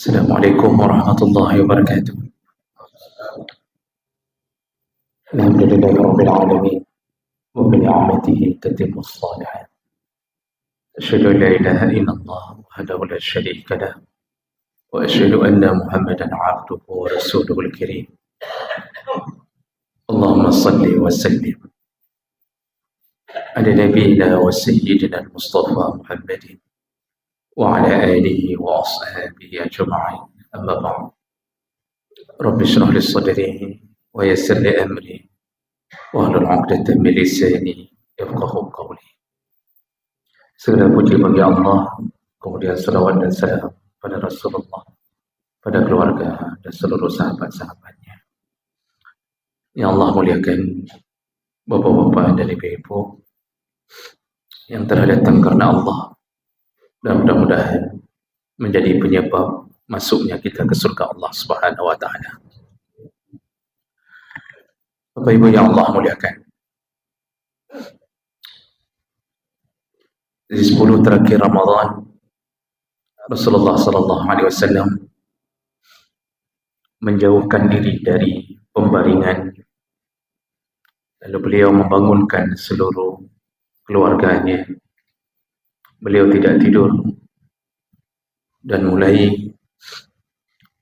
Assalamualaikum warahmatullahi wabarakatuh. Alhamdulillahi rabbil alamin wa bi ni'matihi tatimmu shalihat. Asyhadu an la ilaha illallah wahdahu la syarika lah wa asyhadu anna Muhammadan 'abduhu wa rasuluhul karim. Allahumma shalli wa sallim ala nabiyyina wa sayyidina al-Mustafa Muhammadin wa ala alihi wa ashabihi ajma'in. Amma ba'd. Rabbi shrah li sadri wa yassir li amri wahlul 'uqdatam min lisani yafqahu qawli. Segala puji bagi Allah, kemudian salawat dan salam pada Rasulullah, pada keluarga dan seluruh sahabat-sahabatnya. Ya Allah muliakan bapak-bapak dan ibu-ibu yang telah datang karena Allah, dan mudah-mudahan menjadi penyebab masuknya kita ke surga Allah Subhanahu wa taala. Bapak Ibu yang Allah muliakan, di 10 terakhir Ramadan, Rasulullah sallallahu alaihi wasallam menjauhkan diri dari pembaringan, lalu beliau membangunkan seluruh keluarganya. Beliau tidak tidur dan mulai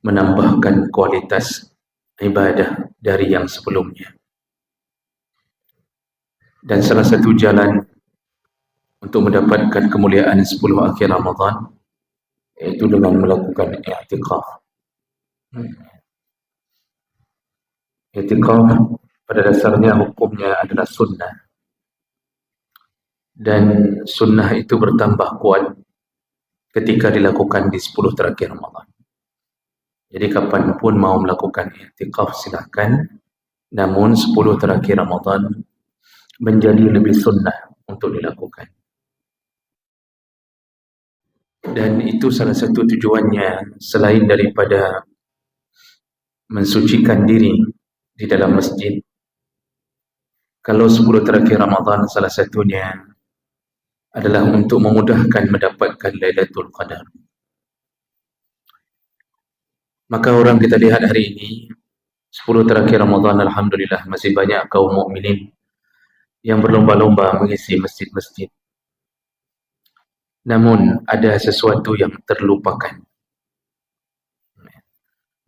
menambahkan kualitas ibadah dari yang sebelumnya. Dan salah satu jalan untuk mendapatkan kemuliaan 10 akhir Ramadan yaitu dengan melakukan i'tikaf. I'tikaf pada dasarnya hukumnya adalah sunnah, dan sunnah itu bertambah kuat ketika dilakukan di 10 terakhir Ramadan. Jadi kapanpun mau melakukan i'tikaf silahkan, namun 10 terakhir Ramadan menjadi lebih sunnah untuk dilakukan. Dan itu salah satu tujuannya, selain daripada mensucikan diri di dalam masjid. Kalau 10 terakhir Ramadan salah satunya adalah untuk memudahkan mendapatkan Lailatul Qadar. Maka orang kita lihat hari ini 10 terakhir Ramadan, alhamdulillah masih banyak kaum mukminin yang berlomba-lomba mengisi masjid-masjid. Namun ada sesuatu yang terlupakan.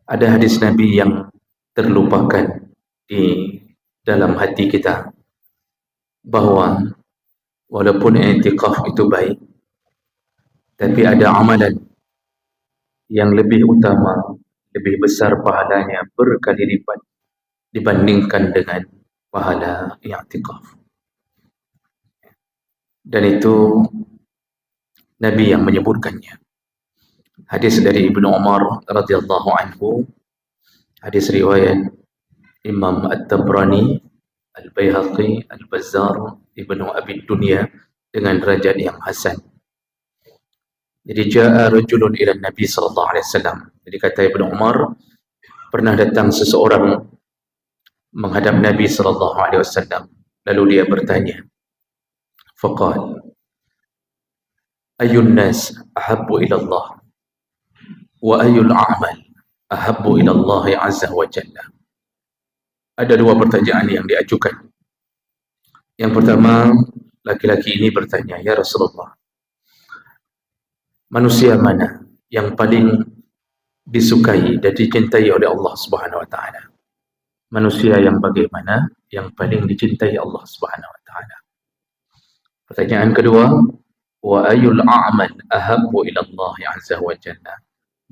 Ada hadis Nabi yang terlupakan di dalam hati kita, bahwa walaupun i'tikaf itu baik, tapi ada amalan yang lebih utama, lebih besar pahalanya berkali lipat dibandingkan dengan pahala i'tikaf. Dan itu Nabi yang menyebutkannya. Hadis dari Ibnu Umar radhiyallahu anhu, hadis riwayat Imam At-Tabrani, Al-Baihaqi, Al-Bazzar, Ibnu Abi Dunya dengan derajat yang hasan. Jadi ja'a rajulun ila Nabi sallallahu alaihi wasallam. Jadi kata Ibnu Umar, pernah datang seseorang menghadap Nabi sallallahu alaihi wasallam, lalu dia bertanya, faqala, ayyun nas ahabbu ila Allah wa ayyul a'mal ahabbu ila Allah azza wa jalla. Ada dua pertanyaan yang diajukan. Yang pertama, laki-laki ini bertanya, ya Rasulullah, manusia mana yang paling disukai dan dicintai oleh Allah Subhanahu wa taala? Manusia yang bagaimana yang paling dicintai Allah Subhanahu wa taala? Pertanyaan kedua, wa ayyul a'mal ahabbu ila Allah azza wa jalla.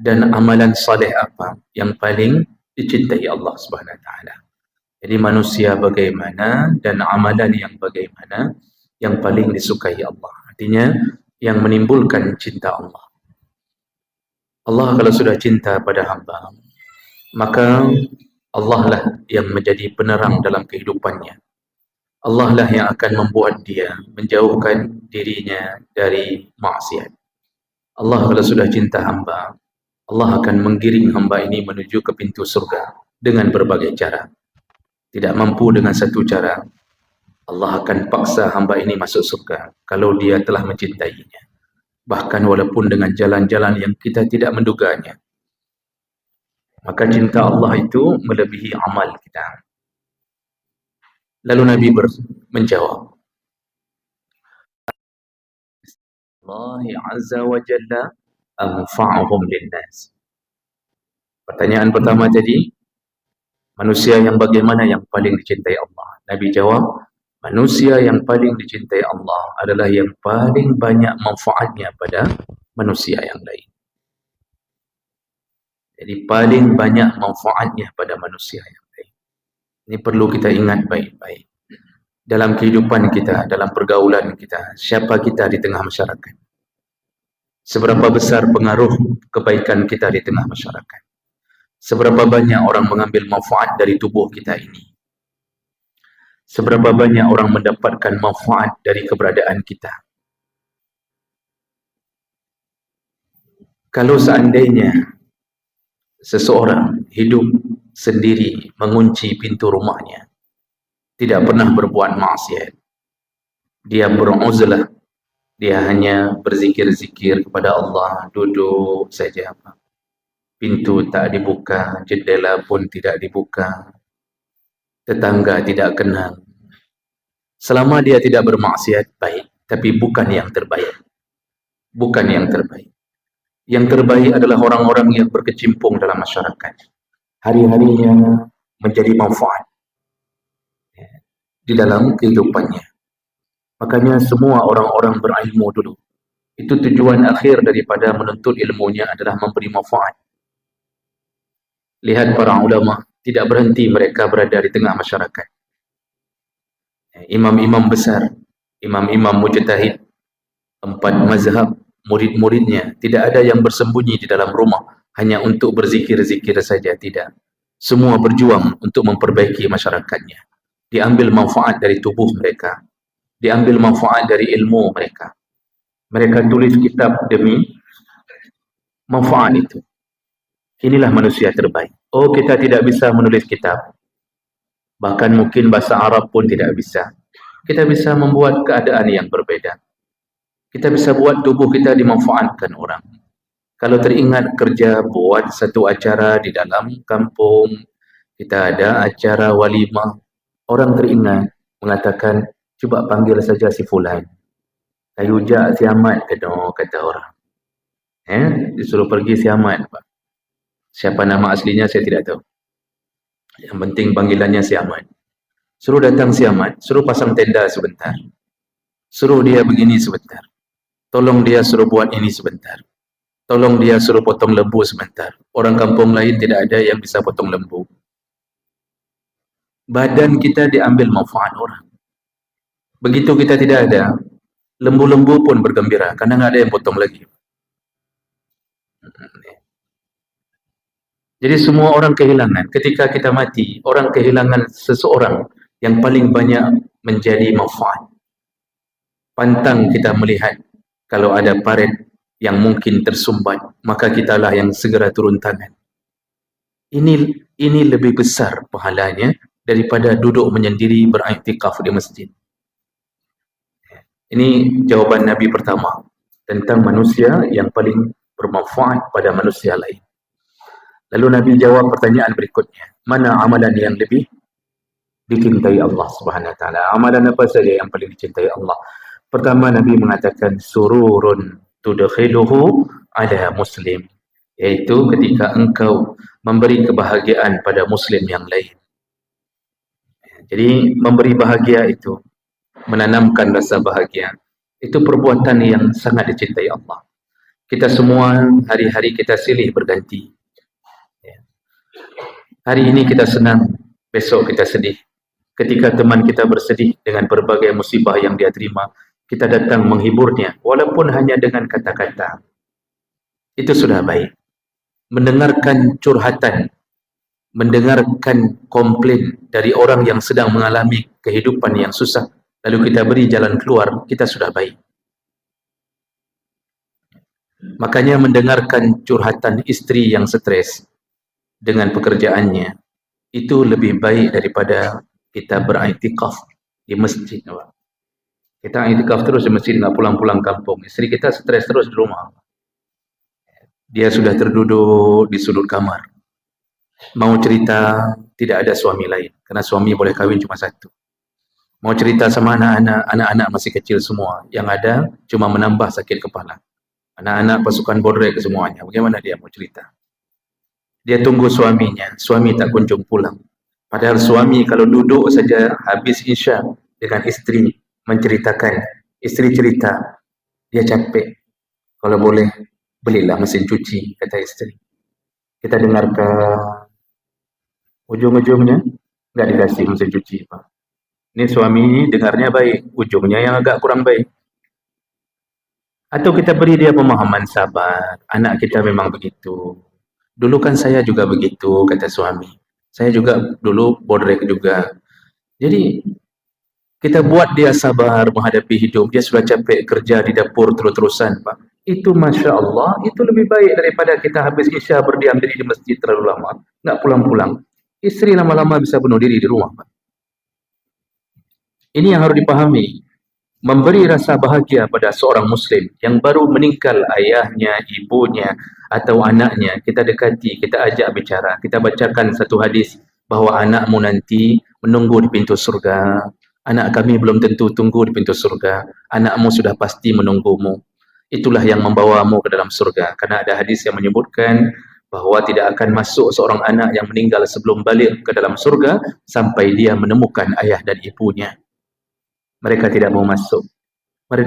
Dan amalan saleh apa yang paling dicintai Allah Subhanahu wa taala? Jadi manusia bagaimana dan amalan yang bagaimana yang paling disukai Allah. Artinya yang menimbulkan cinta Allah. Allah kalau sudah cinta pada hamba, maka Allah lah yang menjadi penerang dalam kehidupannya. Allah lah yang akan membuat dia menjauhkan dirinya dari maksiat. Allah kalau sudah cinta hamba, Allah akan menggiring hamba ini menuju ke pintu surga dengan berbagai cara. Tidak mampu dengan satu cara, Allah akan paksa hamba ini masuk surga kalau dia telah mencintainya. Bahkan walaupun dengan jalan-jalan yang kita tidak menduganya. Maka cinta Allah itu melebihi amal kita. Lalu Nabi menjawab, Allah Azza wa Jalla anfa'uhum linnas. Pertanyaan pertama tadi, manusia yang bagaimana yang paling dicintai Allah? Nabi jawab, manusia yang paling dicintai Allah adalah yang paling banyak manfaatnya pada manusia yang lain. Jadi paling banyak manfaatnya pada manusia yang lain. Ini perlu kita ingat baik-baik. Dalam kehidupan kita, dalam pergaulan kita, siapa kita di tengah masyarakat? Seberapa besar pengaruh kebaikan kita di tengah masyarakat? Seberapa banyak orang mengambil manfaat dari tubuh kita ini? Seberapa banyak orang mendapatkan manfaat dari keberadaan kita? Kalau seandainya seseorang hidup sendiri, mengunci pintu rumahnya, tidak pernah berbuat maksiat, dia beruzlah, dia hanya berzikir-zikir kepada Allah, duduk saja, pintu tak dibuka, jendela pun tidak dibuka, tetangga tidak kenal. Selama dia tidak bermaksiat, baik, tapi bukan yang terbaik. Bukan yang terbaik. Yang terbaik adalah orang-orang yang berkecimpung dalam masyarakat. Hari-harinya menjadi manfaat di dalam kehidupannya. Makanya semua orang-orang berilmu dulu. Itu tujuan akhir daripada menuntut ilmunya adalah memberi manfaat. Lihat para ulama, tidak berhenti mereka berada di tengah masyarakat. Imam-imam besar, imam-imam mujtahid, 4 mazhab, murid-muridnya, tidak ada yang bersembunyi di dalam rumah hanya untuk berzikir-zikir saja, tidak. Semua berjuang untuk memperbaiki masyarakatnya. Diambil manfaat dari tubuh mereka, diambil manfaat dari ilmu mereka. Mereka tulis kitab demi manfaat itu. Inilah manusia terbaik. Oh, kita tidak bisa menulis kitab. Bahkan mungkin bahasa Arab pun tidak bisa. Kita bisa membuat keadaan yang berbeda. Kita bisa buat tubuh kita dimanfaatkan orang. Kalau teringat kerja buat satu acara di dalam kampung, kita ada acara walimah, orang teringat mengatakan, cuba panggil saja si fulan. Kayu jak si Ahmad, kata orang. Disuruh pergi si Ahmad, Pak. Siapa nama aslinya saya tidak tahu. Yang penting panggilannya si Ahmad. Suruh datang si Ahmad, suruh pasang tenda sebentar. Suruh dia begini sebentar. Tolong dia suruh buat ini sebentar. Tolong dia suruh potong lembu sebentar. Orang kampung lain tidak ada yang bisa potong lembu. Badan kita diambil manfaat orang. Begitu kita tidak ada, lembu-lembu pun bergembira karena nggak ada yang potong lagi. Jadi semua orang kehilangan. Ketika kita mati, orang kehilangan seseorang yang paling banyak menjadi manfaat. Pantang kita melihat kalau ada paret yang mungkin tersumbat, maka kitalah yang segera turun tangan. Ini lebih besar pahalanya daripada duduk menyendiri beriktikaf di masjid. Ini jawaban Nabi pertama tentang manusia yang paling bermanfaat pada manusia lain. Lalu Nabi jawab pertanyaan berikutnya, mana amalan yang lebih dicintai Allah Subhanahu wa taala? Amalan apa saja yang paling dicintai Allah? Pertama, Nabi mengatakan sururun tudkhiluhu ala muslim, yaitu ketika engkau memberi kebahagiaan pada muslim yang lain. Jadi memberi bahagia itu, menanamkan rasa bahagia, itu perbuatan yang sangat dicintai Allah. Kita semua hari-hari kita silih berganti. Hari ini kita senang, besok kita sedih. Ketika teman kita bersedih dengan berbagai musibah yang dia terima, kita datang menghiburnya, walaupun hanya dengan kata-kata. Itu sudah baik. Mendengarkan curhatan, mendengarkan komplain dari orang yang sedang mengalami kehidupan yang susah, lalu kita beri jalan keluar, kita sudah baik. Makanya mendengarkan curhatan istri yang stres dengan pekerjaannya, itu lebih baik daripada kita beriktikaf di masjid. Kita iktikaf terus di masjid, nggak pulang-pulang kampung. Istri kita stres terus di rumah. Dia sudah terduduk di sudut kamar. Mau cerita tidak ada suami lain, karena suami boleh kahwin cuma satu. Mau cerita sama anak-anak masih kecil semua, yang ada cuma menambah sakit kepala. Anak-anak pasukan bodrek semuanya, bagaimana dia mau cerita? Dia tunggu suaminya, suami tak kunjung pulang. Padahal suami kalau duduk saja habis isya dengan istri menceritakan, istri cerita, dia capek. Kalau boleh, belilah mesin cuci, kata istri. Kita dengarkan, ujung-ujungnya nggak dikasih mesin cuci, Pak. Ini suami dengarnya baik, ujungnya yang agak kurang baik. Atau kita beri dia pemahaman sabar, anak kita memang begitu. Dulu kan saya juga begitu, kata suami. Saya juga dulu bodrek juga. Jadi kita buat dia sabar menghadapi hidup. Dia sudah capek kerja di dapur terus-terusan, Pak. Itu Masya Allah, itu lebih baik daripada kita habis isya berdiam diri di masjid terlalu lama. Nggak pulang-pulang. Istri lama-lama bisa bunuh diri di rumah, Pak. Ini yang harus dipahami. Memberi rasa bahagia pada seorang Muslim yang baru meninggal ayahnya, ibunya, atau anaknya. Kita dekati, kita ajak bicara. Kita bacakan satu hadis bahawa anakmu nanti menunggu di pintu surga. Anak kami belum tentu tunggu di pintu surga. Anakmu sudah pasti menunggumu. Itulah yang membawamu ke dalam surga. Karena ada hadis yang menyebutkan bahawa tidak akan masuk seorang anak yang meninggal sebelum balik ke dalam surga sampai dia menemukan ayah dan ibunya. Mereka tidak mau masuk.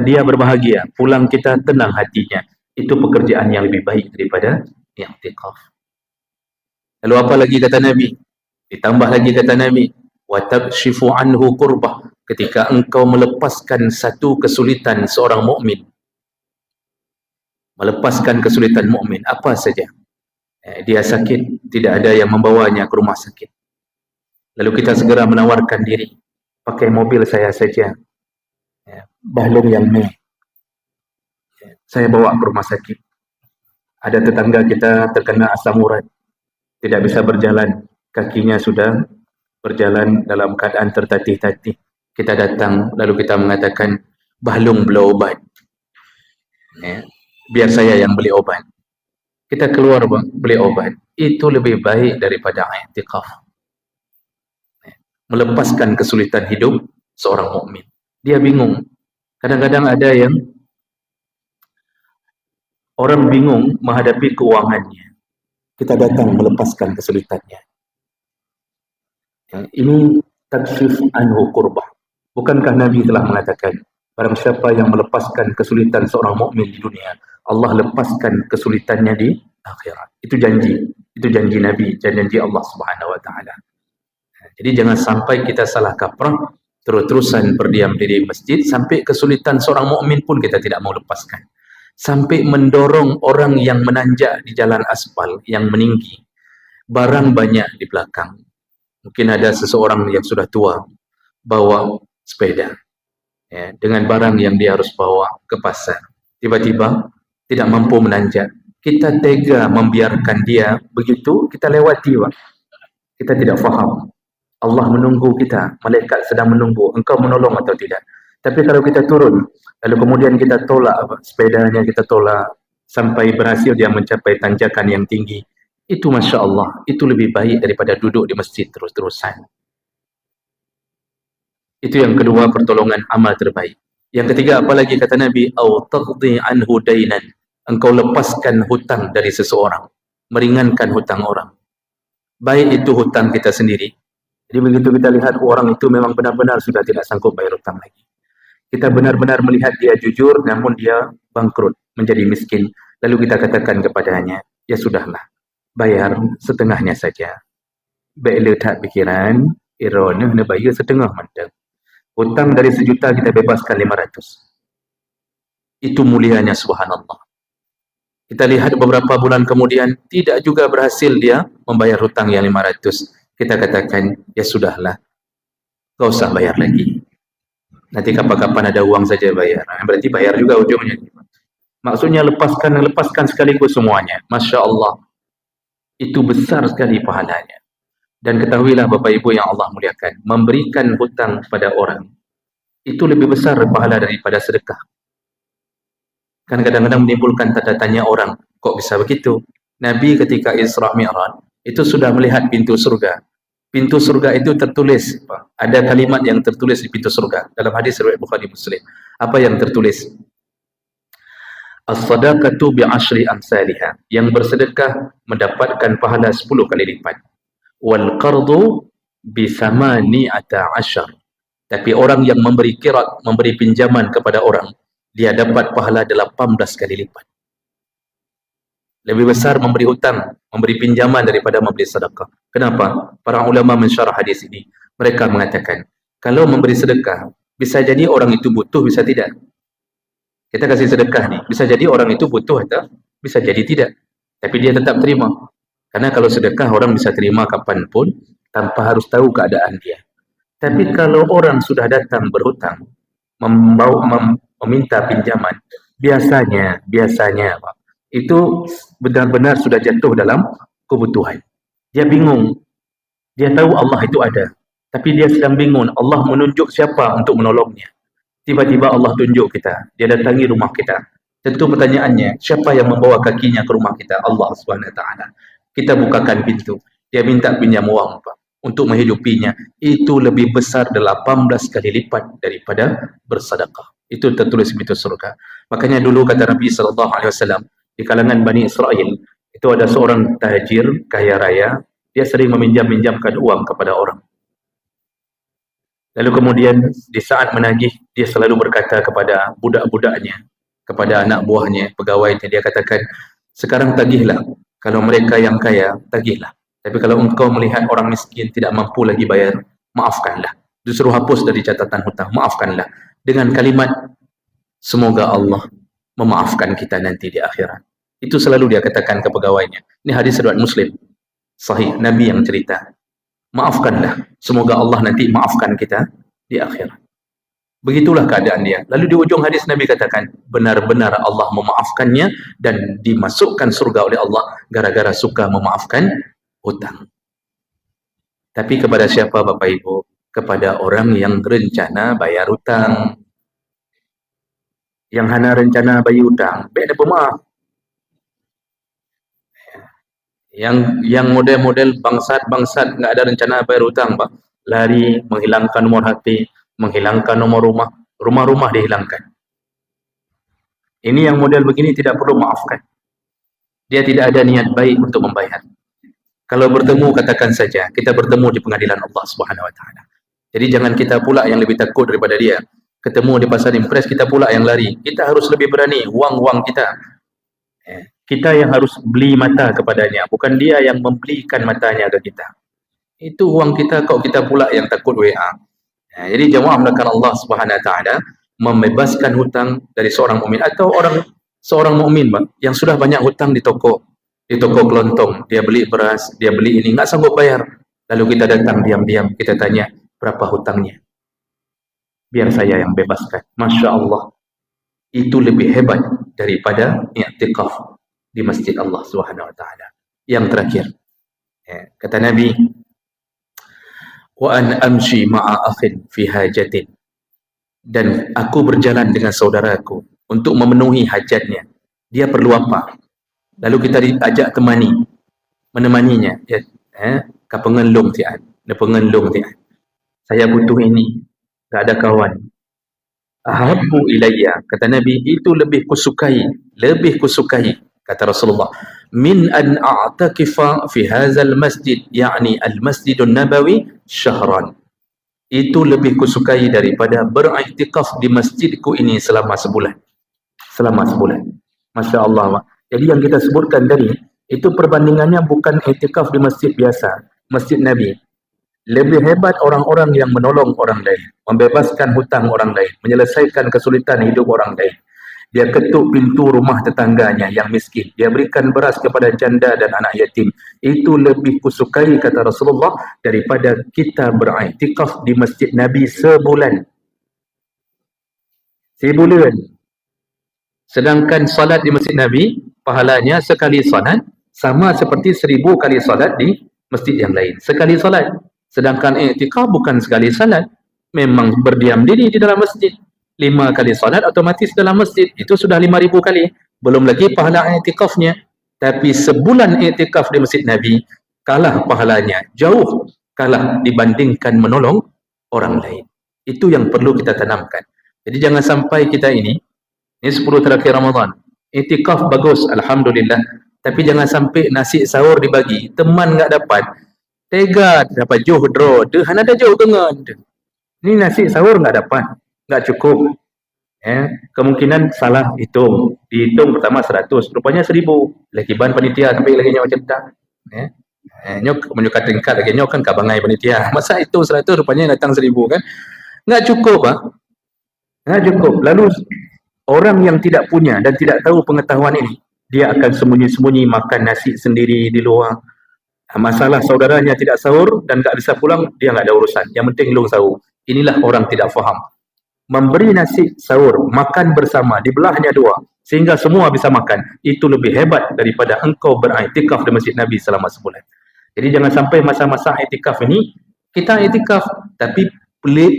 Dia berbahagia, pulang kita tenang hatinya. Itu pekerjaan yang lebih baik daripada i'tikaf. Lalu apa lagi kata Nabi? Ditambah lagi kata Nabi, wa takshifu anhu kurbah. Ketika engkau melepaskan satu kesulitan seorang mukmin. Melepaskan kesulitan mukmin apa saja. Dia sakit, tidak ada yang membawanya ke rumah sakit. Lalu kita segera menawarkan diri. Pakai mobil saya saja. Bahlung yang meh. Saya bawa ke rumah sakit. Ada tetangga kita terkena asam urat. Tidak bisa berjalan. Kakinya sudah berjalan dalam keadaan tertatih-tatih. Kita datang, lalu kita mengatakan, Bahlung beli obat. Biar saya yang beli obat. Kita keluar beli obat. Itu lebih baik daripada i'tikaf. Melepaskan kesulitan hidup seorang mukmin. Dia bingung. Kadang-kadang ada yang orang bingung menghadapi keuangannya. Kita datang melepaskan kesulitannya. Ini takshif anhu kurbah. Bukankah Nabi telah mengatakan, barang siapa yang melepaskan kesulitan seorang mukmin di dunia, Allah lepaskan kesulitannya di akhirat. Itu janji. Itu janji Nabi, janji Allah Subhanahu wa taala. Jadi jangan sampai kita salah kaprah, terus-terusan berdiam diri di masjid, sampai kesulitan seorang mukmin pun kita tidak mau lepaskan. Sampai mendorong orang yang menanjak di jalan aspal, yang meninggi. Barang banyak di belakang. Mungkin ada seseorang yang sudah tua, bawa sepeda. Dengan barang yang dia harus bawa ke pasar. Tiba-tiba tidak mampu menanjak. Kita tega membiarkan dia begitu, kita lewati. Kita tidak faham. Allah menunggu kita, malaikat sedang menunggu, engkau menolong atau tidak. Tapi kalau kita turun, lalu kemudian kita tolak sepedanya, kita tolak, sampai berhasil dia mencapai tanjakan yang tinggi, itu Masya Allah, itu lebih baik daripada duduk di masjid terus-terusan. Itu yang kedua, pertolongan amal terbaik. Yang ketiga, apalagi kata Nabi, au taqdi anhu dainan, engkau lepaskan hutang dari seseorang, meringankan hutang orang. Baik itu hutang kita sendiri. Jadi begitu kita lihat orang itu memang benar-benar sudah tidak sanggup bayar hutang lagi. Kita benar-benar melihat dia jujur, namun dia bangkrut, menjadi miskin. Lalu kita katakan kepadanya, ya sudahlah, bayar setengahnya saja. Baik tak pikiran, irona nak bayar setengah mandang. Hutang dari 1 juta kita bebaskan 500. Itu mulianya subhanallah. Kita lihat beberapa bulan kemudian, tidak juga berhasil dia membayar hutang yang 500. Kita katakan, ya sudahlah, gak usah bayar lagi. Nanti kapan-kapan ada uang saja bayar. Berarti bayar juga ujungnya. Maksudnya lepaskan sekaligus semuanya. Masya Allah. Itu besar sekali pahalanya. Dan ketahuilah Bapak Ibu yang Allah muliakan, memberikan hutang kepada orang, itu lebih besar pahala daripada sedekah. Kan kadang-kadang menimbulkan tanda tanya orang, kok bisa begitu? Nabi ketika Isra Mi'raj, itu sudah melihat pintu surga. Pintu surga itu tertulis, ada kalimat yang tertulis di pintu surga dalam hadis riwayat Bukhari Muslim. Apa yang tertulis? As-sadaqatu bi'ashri amsalha. Yang bersedekah mendapatkan pahala 10 kali lipat. Wal qardu bi thamani'ata asyar. Tapi orang yang memberi qirat, memberi pinjaman kepada orang, dia dapat pahala 18 kali lipat. Lebih besar memberi hutang, memberi pinjaman daripada memberi sedekah. Kenapa? Para ulama mensyarah hadis ini. Mereka mengatakan, kalau memberi sedekah, bisa jadi orang itu butuh, bisa tidak. Kita kasih sedekah nih, bisa jadi orang itu butuh atau bisa jadi tidak. Tapi dia tetap terima. Karena kalau sedekah orang bisa terima kapanpun tanpa harus tahu keadaan dia. Tapi kalau orang sudah datang berhutang, meminta pinjaman, biasanya Pak, itu benar-benar sudah jatuh dalam kebutuhan. Dia bingung. Dia tahu Allah itu ada, tapi dia sedang bingung. Allah menunjuk siapa untuk menolongnya. Tiba-tiba Allah tunjuk kita, dia datangi rumah kita. Tentu pertanyaannya, siapa yang membawa kakinya ke rumah kita? Allah SWT. Kita bukakan pintu, dia minta pinjam uang Pak, untuk menghidupinya. Itu lebih besar 18 kali lipat daripada bersedekah. Itu tertulis pintu surga. Makanya dulu kata Nabi SAW, di kalangan Bani Israel, itu ada seorang tajir, kaya raya, dia sering meminjam-minjamkan uang kepada orang. Lalu kemudian di saat menagih, dia selalu berkata kepada budak-budaknya, kepada anak buahnya, pegawainya, dia katakan, sekarang tagihlah. Kalau mereka yang kaya, tagihlah. Tapi kalau engkau melihat orang miskin tidak mampu lagi bayar, maafkanlah. Disuruh hapus dari catatan hutang, maafkanlah. Dengan kalimat, semoga Allah memaafkan kita nanti di akhirat. Itu selalu dia katakan ke pegawainya. Ini hadis riwayat Muslim. Sahih, Nabi yang cerita. Maafkanlah, semoga Allah nanti maafkan kita di akhirat. Begitulah keadaan dia. Lalu di ujung hadis Nabi katakan, benar-benar Allah memaafkannya dan dimasukkan surga oleh Allah gara-gara suka memaafkan hutang. Tapi kepada siapa Bapak Ibu? Kepada orang yang rencana bayar hutang. Yang hana rencana bayar hutang, baik ada pemaaf. Yang model-model bangsat nggak ada rencana bayar hutang Pak, lari menghilangkan nomor HP, menghilangkan nomor rumah dihilangkan. Ini yang model begini tidak perlu maafkan. Dia tidak ada niat baik untuk membayar. Kalau bertemu katakan saja kita bertemu di pengadilan Allah Subhanahu Wa Taala. Jadi jangan kita pula yang lebih takut daripada dia. Ketemu di pasar impres kita pula yang lari. Kita harus lebih berani, uang kita. Kita yang harus beli mata kepadanya, bukan dia yang membelikan matanya ke kita. Itu uang kita, kok kita pula yang takut WA. Jadi jemaah melakukan Allah Subhanahu Wa Taala membebaskan hutang dari seorang mukmin atau seorang mukmin yang sudah banyak hutang di toko kelontong, dia beli beras, dia beli ini, nggak sanggup bayar. Lalu kita datang diam-diam, kita tanya berapa hutangnya, biar saya yang bebaskan. Masya Allah, itu lebih hebat daripada i'tikaf di masjid Allah Subhanahu Wa Taala. Yang terakhir, kata Nabi, wa an amshi ma'a akhin fi hajatin, dan aku berjalan dengan saudaraku untuk memenuhi hajatnya. Dia perlu apa? Lalu kita diajak menemaninya. Ka pengelung tian, saya butuh ini, tak ada kawan. Ahabbu ilayya, kata Nabi, itu lebih kusukai, kata Rasulullah, min an a'takifa fi hadzal masjid, yakni al-Masjidun Nabawi syahran. Itu lebih kusukai daripada beriktikaf di masjidku ini selama sebulan. Masya Allah. Jadi yang kita sebutkan tadi, itu perbandingannya bukan iktikaf di masjid biasa, masjid Nabi. Lebih hebat orang-orang yang menolong orang lain, membebaskan hutang orang lain, menyelesaikan kesulitan hidup orang lain. Dia ketuk pintu rumah tetangganya yang miskin, dia berikan beras kepada janda dan anak yatim. Itu lebih kusukai, kata Rasulullah, daripada kita beriktikaf di masjid Nabi sebulan. Sedangkan salat di masjid Nabi, pahalanya sekali salat sama seperti 1000 kali salat di masjid yang lain. Sekali salat. Sedangkan i'tikaf bukan sekali salat, memang berdiam diri di dalam masjid. 5 kali salat otomatis dalam masjid, itu sudah 5000 kali. Belum lagi pahala i'tikafnya. Tapi sebulan i'tikaf di masjid Nabi, kalah pahalanya, jauh kalah dibandingkan menolong orang lain. Itu yang perlu kita tanamkan. Jadi jangan sampai kita ini 10 terakhir Ramadan, itikaf bagus, Alhamdulillah, tapi jangan sampai nasi sahur dibagi, teman enggak dapat, tega dapat jauh draw, dia ada jauh dengan dia. Ni nasi sahur enggak dapat, enggak cukup. Kemungkinan salah hitung, dihitung pertama 100, rupanya 1000, lagi ban panitia sampai lagi nyawa cerita. Nyok menyukai tingkat lagi nyok kan kabangai panitia, masa itu 100 rupanya datang 1000 kan, enggak cukup enggak cukup. Lalu orang yang tidak punya dan tidak tahu pengetahuan ini, dia akan sembunyi-sembunyi makan nasi sendiri di luar. Masalah saudaranya tidak sahur dan tak bisa pulang, dia enggak ada urusan, yang penting lu sahur. Inilah orang tidak faham. Memberi nasi sahur, makan bersama, dibelahnya dua, sehingga semua bisa makan, itu lebih hebat daripada engkau beriktikaf di masjid Nabi selama sebulan. Jadi jangan sampai masa-masa iktikaf ini, kita iktikaf, tapi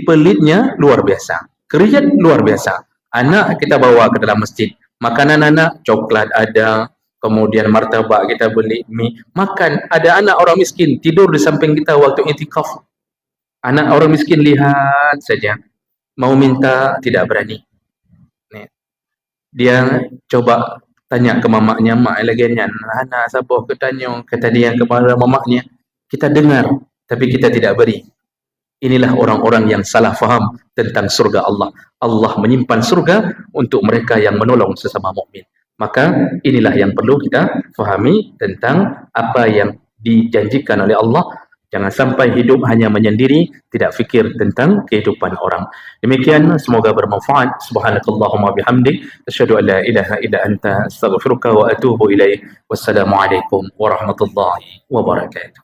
pelitnya luar biasa, keriat luar biasa. Anak kita bawa ke dalam masjid, makanan anak, coklat ada, kemudian martabak kita beli, mie, makan. Ada anak orang miskin, tidur di samping kita waktu iktikaf. Anak orang miskin lihat saja, mau minta tidak berani. Dia coba tanya ke mamaknya, mak lagi nyan, anak siapa ke tanya, kata dia kepada mamaknya, kita dengar tapi kita tidak beri. Inilah orang-orang yang salah faham tentang surga Allah. Allah menyimpan surga untuk mereka yang menolong sesama mukmin. Maka inilah yang perlu kita fahami tentang apa yang dijanjikan oleh Allah. Jangan sampai hidup hanya menyendiri, tidak fikir tentang kehidupan orang. Demikian, semoga bermanfaat. Subhanakallahumma bihamdik, asyhadu an la ilaha illa anta, astaghfiruka wa atubu ilaik. Wassalamualaikum warahmatullahi wabarakatuh.